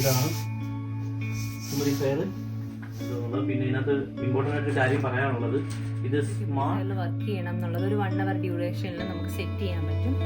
ഇതാണ് ഹ്യൂമിഡിഫയർ. പിന്നെ ഇതിനകത്ത് ഇമ്പോർട്ടൻ്റ് ആയിട്ട് കാര്യം പറയാനുള്ളത്, ഇത് സ്മാർട്ട് വർക്ക് ചെയ്യണം എന്നുള്ളത് ഒരു 1 hour ഡ്യൂറേഷനിൽ നമുക്ക് സെറ്റ് ചെയ്യാൻ പറ്റും.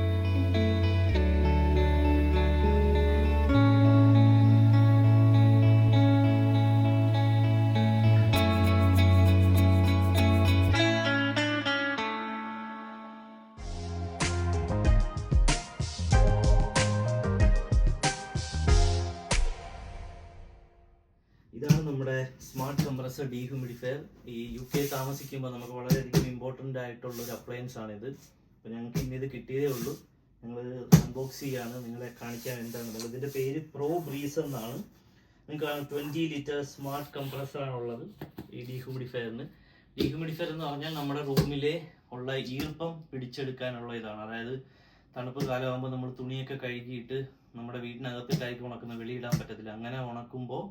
ഇതാണ് നമ്മുടെ സ്മാർട്ട് കംപ്രസർ ഡീഹ്യൂമിഡിഫയർ. ഈ UK താമസിക്കുമ്പോൾ നമുക്ക് വളരെയധികം ഇമ്പോർട്ടൻ്റ് ആയിട്ടുള്ള ഒരു അപ്ലയൻസ് ആണിത്. അപ്പോൾ ഞങ്ങൾക്ക് ഇന്ന് ഇത് കിട്ടിയതേ ഉള്ളൂ. ഞങ്ങൾ അൺബോക്സ് ചെയ്യാണ്, നിങ്ങളെ കാണിക്കാൻ എന്താണെന്നുള്ളത്. ഇതിൻ്റെ പേര് പ്രോ ബ്രീസ് എന്നാണ്. നിങ്ങൾക്ക് 20 ലിറ്റർ സ്മാർട്ട് കംപ്രസറാണുള്ളത് ഈ ഡീഹ്യൂമിഡിഫയറിന്. ഡീഹ്യൂമിഡിഫയർ എന്ന് പറഞ്ഞാൽ നമ്മുടെ റൂമിലെ ഉള്ള ഈർപ്പം പിടിച്ചെടുക്കാനുള്ള ഇതാണ്. അതായത് തണുപ്പ് കാലമാകുമ്പോൾ നമ്മൾ തുണിയൊക്കെ കഴുകിയിട്ട് നമ്മുടെ വീട്ടിനകത്തിട്ടായിരിക്കും ഉണക്കുന്നത്, വെളിയിടാൻ പറ്റത്തില്ല. അങ്ങനെ ഉണക്കുമ്പോൾ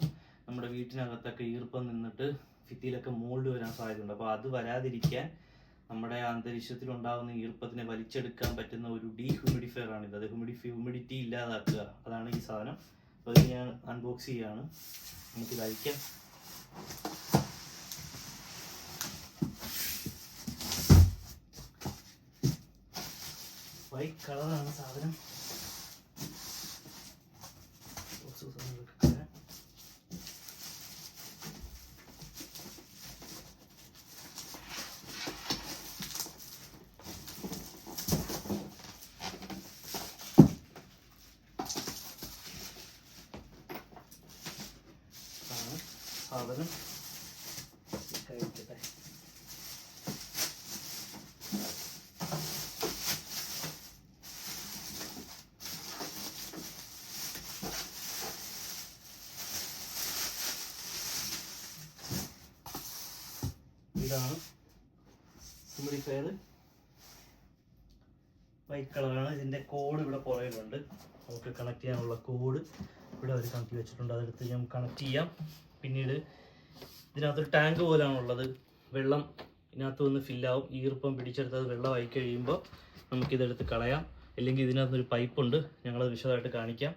നമ്മുടെ വീട്ടിനകത്തൊക്കെ ഈർപ്പം നിന്നിട്ട് ഭിത്തിയിലൊക്കെ മോൾഡ് വരാൻ സാധ്യതയുണ്ട്. അപ്പോൾ അത് വരാതിരിക്കാൻ നമ്മുടെ അന്തരീക്ഷത്തിൽ ഉണ്ടാകുന്ന ഈർപ്പത്തിനെ വലിച്ചെടുക്കാൻ പറ്റുന്ന ഒരു ഡീഹ്യൂമിഡിഫയർ ആണിത്. അത് ഹ്യൂമിഡിറ്റി ഇല്ലാതാക്കുക, അതാണ് ഈ സാധനം. അപ്പോൾ ഇത് ഞാൻ അൺബോക്സ് ചെയ്യുകയാണ്. നമുക്കിത് അയക്കാം. വൈറ്റ് കളറാണ് സാധനം. സാധനം കഴിക്കട്ടെ. ഇതാണ് ഹ്യൂമിഡിഫയർ. വൈറ്റ് കളറാണ്. ഇതിൻ്റെ കോഡ് ഇവിടെ പുറകിലുണ്ട്. നമുക്ക് കണക്ട് ചെയ്യാനുള്ള കോഡ് ഇവിടെ അവർ കണക്ട് വെച്ചിട്ടുണ്ട്. അതെടുത്ത് ഞാൻ കണക്ട് ചെയ്യാം. പിന്നീട് ഇതിനകത്തൊരു ടാങ്ക് പോലാണുള്ളത്. വെള്ളം ഇതിനകത്ത് വന്ന് ഫില്ലാവും. ഈർപ്പം പിടിച്ചെടുത്തത് വെള്ളമായി കഴിയുമ്പോൾ നമുക്കിതെടുത്ത് കളയാം. അല്ലെങ്കിൽ ഇതിനകത്തൊരു പൈപ്പുണ്ട്, ഞങ്ങളത് വിശദമായിട്ട് കാണിക്കാം.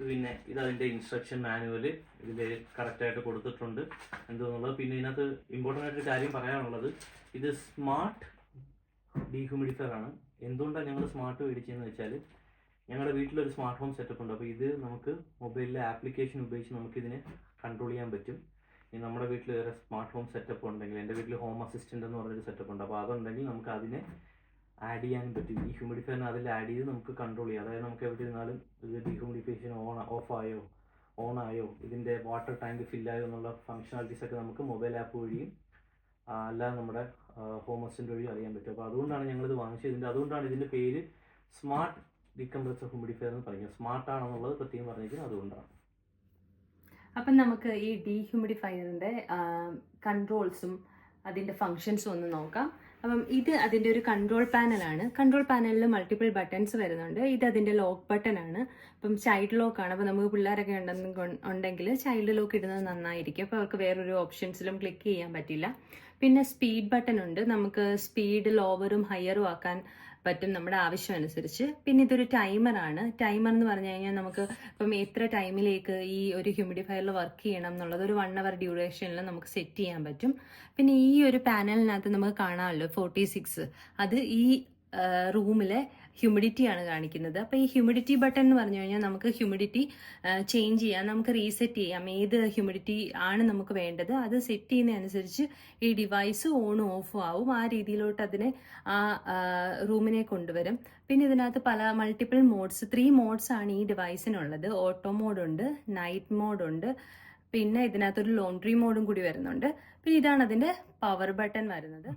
പിന്നെ ഇതതിൻ്റെ ഇൻസ്ട്രക്ഷൻ മാനുവൽ ഇതിൽ കറക്റ്റായിട്ട് കൊടുത്തിട്ടുണ്ട് എന്തെന്നുള്ളത്. പിന്നെ ഇതിനകത്ത് ഇമ്പോർട്ടൻ്റ് ആയിട്ട് കാര്യം പറയാനുള്ളത്, ഇത് സ്മാർട്ട് ഡീഹ്യൂമിഡിഫയർ ആണ്. എന്തുകൊണ്ടാണ് ഞങ്ങൾ സ്മാർട്ട് മേടിച്ചതെന്ന് വെച്ചാൽ, ഞങ്ങളുടെ വീട്ടിലൊരു സ്മാർട്ട് ഹോം സെറ്റപ്പ് ഉണ്ട്. അപ്പോൾ ഇത് നമുക്ക് മൊബൈലിലെ ആപ്ലിക്കേഷൻ ഉപയോഗിച്ച് നമുക്കിതിനെ കൺട്രോൾ ചെയ്യാൻ പറ്റും. ഇനി നമ്മുടെ വീട്ടിൽ വേറെ സ്മാർട്ട് ഹോം സെറ്റപ്പ് ഉണ്ടെങ്കിൽ, എൻ്റെ വീട്ടിൽ ഹോം അസിസ്റ്റൻ്റ് എന്ന് പറഞ്ഞൊരു സെറ്റപ്പ് ഉണ്ട്. അപ്പോൾ അതുണ്ടെങ്കിൽ നമുക്ക് അതിനെ ആഡ് ചെയ്യാൻ പറ്റും. ഈ ഹ്യൂമിഡിഫയറിനെ അതിൽ ആഡ് ചെയ്ത് നമുക്ക് കൺട്രോൾ ചെയ്യാം. അതായത് നമുക്ക് എവിടെ ഇരുന്നാലും ഇത് ഡീഹ്യൂമിഡിഫിക്കേഷൻ ഓഫായോ ഓണായോ, ഇതിൻ്റെ വാട്ടർ ടാങ്ക് ഫില്ലായോ എന്നുള്ള ഫങ്ഷണാലിറ്റീസ് ഒക്കെ നമുക്ക് മൊബൈൽ ആപ്പ് വഴിയും അല്ലാതെ നമ്മുടെ ഹോം അസിസ്റ്റൻ്റ് വഴിയും അറിയാൻ പറ്റും. അപ്പോൾ അതുകൊണ്ടാണ് ഞങ്ങളിത് വാങ്ങിച്ചത്. അതുകൊണ്ടാണ് ഇതിൻ്റെ പേര് സ്മാർട്ട് ഡീകംപ്രസർ ഹ്യൂമിഡിഫയർ എന്ന് പറയുന്നത്. സ്മാർട്ടാണെന്നുള്ളത് പ്രത്യേകം പറഞ്ഞിരിക്കുന്നത് അതുകൊണ്ടാണ്. അപ്പം നമുക്ക് ഈ ഡീഹ്യൂമിഡിഫയറിൻ്റെ കൺട്രോൾസും അതിൻ്റെ ഫങ്ഷൻസും ഒന്ന് നോക്കാം. അപ്പം ഇത് അതിൻ്റെ ഒരു കൺട്രോൾ പാനലാണ്. കൺട്രോൾ പാനലിൽ മൾട്ടിപ്പിൾ ബട്ടൺസ് വരുന്നുണ്ട്. ഇത് അതിൻ്റെ ലോക്ക് ബട്ടനാണ്. അപ്പം ചൈൽഡ് ലോക്കാണ്. അപ്പോൾ നമുക്ക് പിള്ളേരൊക്കെ ഉണ്ടെങ്കിൽ ചൈൽഡ് ലോക്ക് ഇടുന്നത് നന്നായിരിക്കും. അപ്പോൾ അവർക്ക് വേറൊരു ഓപ്ഷൻസിലും ക്ലിക്ക് ചെയ്യാൻ പറ്റില്ല. പിന്നെ സ്പീഡ് ബട്ടൺ ഉണ്ട്. നമുക്ക് സ്പീഡ് ലോവറും ഹയറും ആക്കാൻ പറ്റും നമ്മുടെ ആവശ്യം അനുസരിച്ച്. പിന്നെ ഇതൊരു ടൈമറാണ്. ടൈമർ എന്ന് പറഞ്ഞു കഴിഞ്ഞാൽ നമുക്ക് ഇപ്പം എത്ര ടൈമിലേക്ക് ഈ ഒരു ഹ്യൂമിഡിഫയറിൽ വർക്ക് ചെയ്യണം എന്നുള്ളത് ഒരു 1 hour ഡ്യൂറേഷനിൽ നമുക്ക് സെറ്റ് ചെയ്യാൻ പറ്റും. പിന്നെ ഈ ഒരു പാനലിനകത്ത് നമുക്ക് കാണാമല്ലോ 46, അത് ഈ റൂമിലെ ഹ്യൂമിഡിറ്റിയാണ് കാണിക്കുന്നത്. അപ്പോൾ ഈ ഹ്യൂമിഡിറ്റി ബട്ടൺ എന്ന് പറഞ്ഞു കഴിഞ്ഞാൽ നമുക്ക് ഹ്യൂമിഡിറ്റി ചേഞ്ച് ചെയ്യാം, നമുക്ക് റീസെറ്റ് ചെയ്യാം. ഏത് ഹ്യൂമിഡിറ്റി ആണ് നമുക്ക് വേണ്ടത് അത് സെറ്റ് ചെയ്യുന്നതനുസരിച്ച് ഈ ഡിവൈസ് ഓണും ഓഫും ആവും. ആ രീതിയിലോട്ട് അതിനെ ആ റൂമിനെ കൊണ്ടുവരും. പിന്നെ ഇതിനകത്ത് മൾട്ടിപ്പിൾ മോഡ്സ് 3 മോഡ്സ് ആണ് ഈ ഡിവൈസിനുള്ളത്. ഓട്ടോ മോഡുണ്ട്, നൈറ്റ് മോഡുണ്ട്, പിന്നെ ഇതിനകത്തൊരു ലോണ്ട്രി മോഡും കൂടി വരുന്നുണ്ട്. പിന്നെ ഇതാണ് അതിൻ്റെ പവർ ബട്ടൺ വരുന്നത്.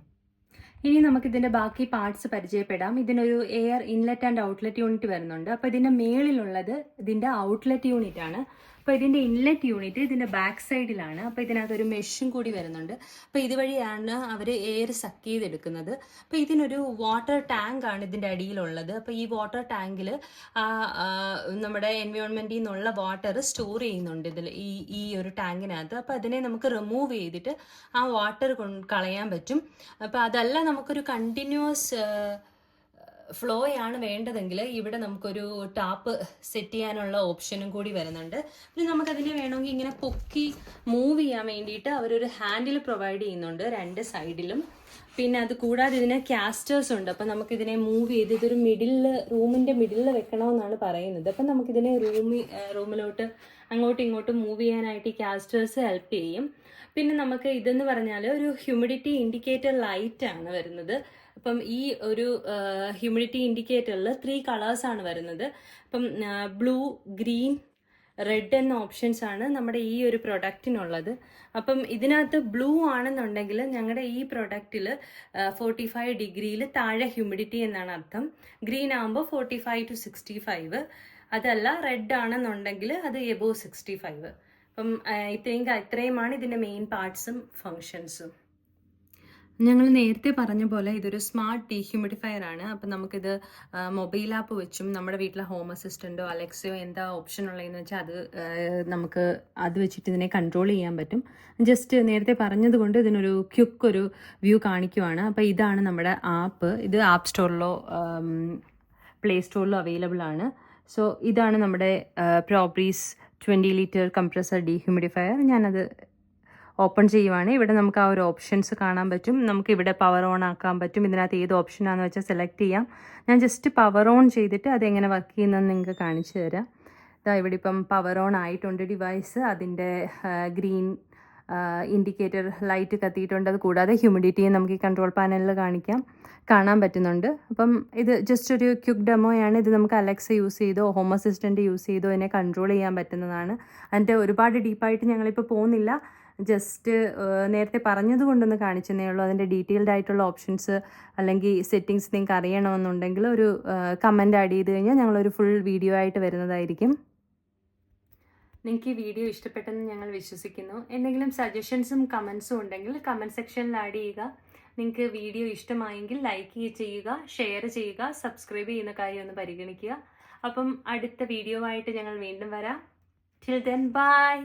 ഇനി നമുക്കിതിൻ്റെ ബാക്കി പാർട്സ് പരിചയപ്പെടാം. ഇതിനൊരു air inlet and outlet unit വരുന്നുണ്ട്. അപ്പോൾ ഇതിൻ്റെ മേളിലുള്ളത് ഇതിൻ്റെ ഔട്ട്ലെറ്റ് യൂണിറ്റ് ആണ്. അപ്പോൾ ഇതിൻ്റെ ഇൻലെറ്റ് യൂണിറ്റ് ഇതിൻ്റെ ബാക്ക് സൈഡിലാണ്. അപ്പോൾ ഇതിനകത്തൊരു മെഷും കൂടി വരുന്നുണ്ട്. അപ്പോൾ ഇതുവഴിയാണ് അവർ എയർ സക്ക് ചെയ്തെടുക്കുന്നത്. അപ്പോൾ ഇതിനൊരു വാട്ടർ ടാങ്ക് ആണ് ഇതിൻ്റെ അടിയിലുള്ളത്. അപ്പോൾ ഈ വാട്ടർ ടാങ്കിൽ നമ്മുടെ എൻവയോൺമെൻറ്റിൽ നിന്നുള്ള വാട്ടർ സ്റ്റോർ ചെയ്യുന്നുണ്ട് ഇതിൽ ഈ ഒരു ടാങ്കിനകത്ത്. അപ്പോൾ അതിനെ നമുക്ക് റിമൂവ് ചെയ്തിട്ട് ആ വാട്ടർ കളയാൻ പറ്റും. അപ്പോൾ അതല്ല നമുക്കൊരു കണ്ടിന്യൂസ് ഫ്ലോയാണ് വേണ്ടതെങ്കിൽ ഇവിടെ നമുക്കൊരു ടാപ്പ് സെറ്റ് ചെയ്യാനുള്ള ഓപ്ഷനും കൂടി വരുന്നുണ്ട്. പിന്നെ നമുക്കതിനെ വേണമെങ്കിൽ ഇങ്ങനെ പൊക്കി മൂവ് ചെയ്യാൻ വേണ്ടിയിട്ട് അവരൊരു ഹാൻഡിൽ പ്രൊവൈഡ് ചെയ്യുന്നുണ്ട് 2 സൈഡിലും. പിന്നെ അത് കൂടാതെ ഇതിന് കാസ്റ്റേഴ്സ് ഉണ്ട്. അപ്പം നമുക്കിതിനെ മൂവ് ചെയ്ത് ഇതൊരു റൂമിൻ്റെ മിഡിലിൽ വെക്കണമെന്നാണ് പറയുന്നത്. അപ്പം നമുക്കിതിനെ റൂമിലോട്ട് അങ്ങോട്ടും ഇങ്ങോട്ടും മൂവ് ചെയ്യാനായിട്ട് ഈ കാസ്റ്റേഴ്സ് ഹെൽപ്പ് ചെയ്യും. പിന്നെ നമുക്ക് ഇതെന്ന് പറഞ്ഞാൽ ഒരു ഹ്യൂമിഡിറ്റി ഇൻഡിക്കേറ്റർ ലൈറ്റ് ആണ് വരുന്നത്. അപ്പം ഈ ഒരു ഹ്യൂമിഡിറ്റി ഇൻഡിക്കേറ്ററിൽ 3 കളേഴ്സാണ് വരുന്നത്. അപ്പം ബ്ലൂ, ഗ്രീൻ, റെഡ് എന്ന ഓപ്ഷൻസ് ആണ് നമ്മുടെ ഈ ഒരു പ്രൊഡക്റ്റിനുള്ളത്. അപ്പം ഇതിനകത്ത് ബ്ലൂ ആണെന്നുണ്ടെങ്കിൽ ഞങ്ങളുടെ ഈ പ്രൊഡക്റ്റിൽ 45 ഡിഗ്രിയിൽ താഴെ ഹ്യൂമിഡിറ്റി എന്നാണ് അർത്ഥം. ഗ്രീൻ ആകുമ്പോൾ 45 to 65. അതല്ല റെഡ് ആണെന്നുണ്ടെങ്കിൽ അത് എബോവ് 65. അപ്പം ഇത്രയുമാണ് ഇതിൻ്റെ മെയിൻ പാർട്സും ഫങ്ഷൻസും. ഞങ്ങൾ നേരത്തെ പറഞ്ഞ പോലെ ഇതൊരു സ്മാർട്ട് ഡീഹ്യൂമിഡിഫയർ ആണ്. അപ്പം നമുക്കിത് മൊബൈൽ ആപ്പ് വെച്ചും നമ്മുടെ വീട്ടിലെ ഹോം അസിസ്റ്റൻറ്റോ അലക്സയോ എന്താ ഓപ്ഷൻ ഉള്ളതെന്ന് വെച്ചാൽ നമുക്ക് അത് വെച്ചിട്ട് ഇതിനെ കൺട്രോൾ ചെയ്യാൻ പറ്റും. ജസ്റ്റ് നേരത്തെ പറഞ്ഞതുകൊണ്ട് ഇതിനൊരു ക്വിക്ക് ഒരു വ്യൂ കാണിക്കുവാണ്. അപ്പോൾ ഇതാണ് നമ്മുടെ ആപ്പ്. ഇത് ആപ്പ് സ്റ്റോറിലോ പ്ലേ സ്റ്റോറിലോ അവൈലബിൾ ആണ്. സോ ഇതാണ് നമ്മുടെ പ്രോബ്രീസ് 20 ലിറ്റർ കംപ്രസർ ഡീഹ്യൂമിഡിഫയർ. ഞാനത് ഓപ്പൺ ചെയ്യുവാണ്. ഇവിടെ നമുക്ക് ആ ഒരു ഓപ്ഷൻസ് കാണാൻ പറ്റും. നമുക്ക് ഇവിടെ പവർ ഓൺ ആക്കാൻ പറ്റും. ഇതിനകത്ത് ഏത് ഓപ്ഷനാണെന്ന് വെച്ചാൽ സെലക്ട് ചെയ്യാം. ഞാൻ ജസ്റ്റ് പവർ ഓൺ ചെയ്തിട്ട് അതെങ്ങനെ വർക്ക് ചെയ്യുന്നതെന്ന് നിങ്ങൾക്ക് കാണിച്ചു തരാം. ഇവിടെ ഇപ്പം പവർ ഓൺ ആയിട്ടുണ്ട് ഡിവൈസ്. അതിൻ്റെ ഗ്രീൻ ഇൻഡിക്കേറ്റർ ലൈറ്റ് കത്തിയിട്ടുണ്ട്. അത് കൂടാതെ ഹ്യൂമിഡിറ്റിയെ നമുക്ക് ഈ കൺട്രോൾ പാനലിൽ കാണാൻ പറ്റുന്നുണ്ട്. അപ്പം ഇത് ജസ്റ്റ് ഒരു ക്വിക്ക് ഡെമോയാണ്. ഇത് നമുക്ക് അലക്സ യൂസ് ചെയ്തോ ഹോം അസിസ്റ്റൻറ്റ് യൂസ് ചെയ്തോ ഇതിനെ കൺട്രോൾ ചെയ്യാൻ പറ്റുന്നതാണ്. അതിൻ്റെ ഒരുപാട് ഡീപ്പായിട്ട് ഞങ്ങളിപ്പോൾ പോകുന്നില്ല. ജസ്റ്റ് നേരത്തെ പറഞ്ഞതുകൊണ്ടൊന്ന് കാണിച്ചതേ ഉള്ളൂ. അതിൻ്റെ ഡീറ്റെയിൽഡ് ആയിട്ടുള്ള ഓപ്ഷൻസ് അല്ലെങ്കിൽ സെറ്റിങ്സ് നിങ്ങൾക്ക് അറിയണമെന്നുണ്ടെങ്കിൽ ഒരു കമൻറ്റ് ആഡ് ചെയ്ത് കഴിഞ്ഞാൽ ഞങ്ങളൊരു ഫുൾ വീഡിയോ ആയിട്ട് വരുന്നതായിരിക്കും. നിങ്ങൾക്ക് ഈ വീഡിയോ ഇഷ്ടപ്പെട്ടെന്ന് ഞങ്ങൾ വിശ്വസിക്കുന്നു. എന്തെങ്കിലും സജഷൻസും കമൻസും ഉണ്ടെങ്കിൽ കമൻറ്റ് സെക്ഷനിൽ ആഡ് ചെയ്യുക. നിങ്ങൾക്ക് വീഡിയോ ഇഷ്ടമായെങ്കിൽ ലൈക്ക് ചെയ്യുക, ഷെയർ ചെയ്യുക, സബ്സ്ക്രൈബ് ചെയ്യുന്ന കാര്യം ഒന്ന് പരിഗണിക്കുക. അപ്പം അടുത്ത വീഡിയോ ആയിട്ട് ഞങ്ങൾ വീണ്ടും വരാം. Till then bye.